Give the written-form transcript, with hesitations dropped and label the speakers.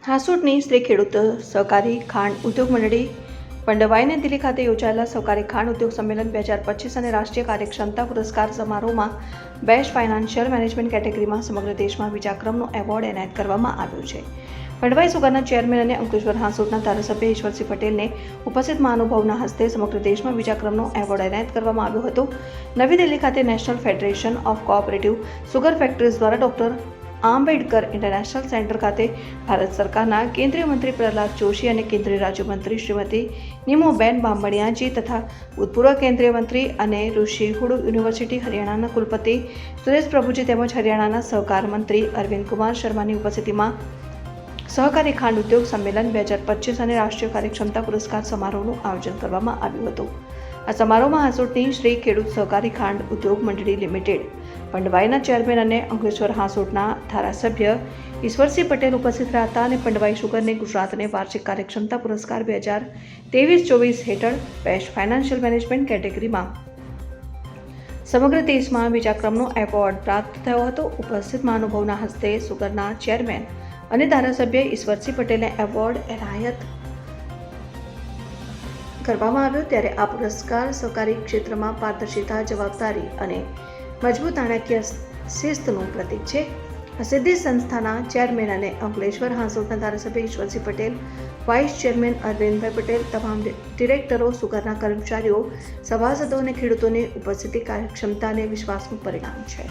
Speaker 1: હાસોટની સ્ત્રી ખેડૂત સહકારી ખાંડ ઉદ્યોગ મંડળી પંડવાઈને દિલ્હી ખાતે યોજાયેલા સહકારી ખાંડ ઉદ્યોગ સંમેલન 2025 અને રાષ્ટ્રીય કાર્યક્ષમતા પુરસ્કાર સમારોહમાં બેસ્ટ ફાઇનાન્શિયલ મેનેજમેન્ટ કેટેગરીમાં સમગ્ર દેશમાં બીજા ક્રમનો એવોર્ડ એનાયત કરવામાં આવ્યો છે. પંડવાઈ સુગરના ચેરમેન અને અંકલેશ્વર હાંસોટના ધારાસભ્ય ઈશ્વરસિંહ પટેલને ઉપસ્થિત મહાનુભાવોના હસ્તે સમગ્ર દેશમાં બીજા ક્રમનો એવોર્ડ એનાયત કરવામાં આવ્યો હતો. નવી દિલ્હી ખાતે national federation of cooperative sugar factories દ્વારા ડોક્ટર આંબેડકર ઇન્ટરનેશનલ સેન્ટર ખાતે ભારત સરકારના કેન્દ્રીય મંત્રી પ્રહલાદ જોશી અને કેન્દ્રીય રાજ્યમંત્રી શ્રીમતી નીમુબેન બામણિયાજી તથા ભૂતપૂર્વ કેન્દ્રીય મંત્રી અને ઋષિ હુડુ યુનિવર્સિટી હરિયાણાના કુલપતિ સુરેશ પ્રભુજી તેમજ હરિયાણાના સહકાર મંત્રી અરવિંદ કુમાર શર્માની ઉપસ્થિતિમાં સહકારી ખાંડ ઉદ્યોગ સંમેલન 2025 અને રાષ્ટ્રીય કાર્યક્ષમતા પુરસ્કાર સમારોહનું આયોજન કરવામાં આવ્યું હતું. આ સમારોહમાં હાંસોટની શ્રી ખેડૂત સહકારી ખાંડ ઉદ્યોગ મંડળી લિમિટેડ પંડવાઈના ચેરમેન અને અંકલેશ્વર હાંસોટના ધારાસભ્ય ઈશ્વરસિંહ પટેલ ઉપસ્થિત રહ્યા હતા અને પંડવાઈ શુગરને ગુજરાતને વાર્ષિક કાર્યક્ષમતા પુરસ્કાર 2023-24 હેઠળ બેસ્ટ ફાઇનાન્શિયલ મેનેજમેન્ટ કેટેગરીમાં સમગ્ર દેશમાં બીજા ક્રમનો એવોર્ડ પ્રાપ્ત થયો હતો. ઉપસ્થિત મહાનુભાવોના હસ્તે સુગરના ચેરમેન અને ધારાસભ્ય ઈશ્વરસિંહ પટેલને એવોર્ડ એનાયત કરવામાં આવ્યો. ત્યારે આ પુરસ્કાર સહકારી ક્ષેત્રમાં પારદર્શિતા, જવાબદારી અને મજબૂત નાણાકીય શિસ્તનું પ્રતીક છે. આ સિદ્ધિ સંસ્થાના ચેરમેન અને અંકલેશ્વર હાંસોટના ધારાસભ્ય ઈશ્વરસિંહ પટેલ, વાઇસ ચેરમેન અરવિંદભાઈ પટેલ, તમામ ડિરેક્ટરો, સુગરના કર્મચારીઓ, સભાસદો અને ખેડૂતોની ઉપસ્થિતિ કાર્યક્ષમતા અને વિશ્વાસનું પરિણામ છે.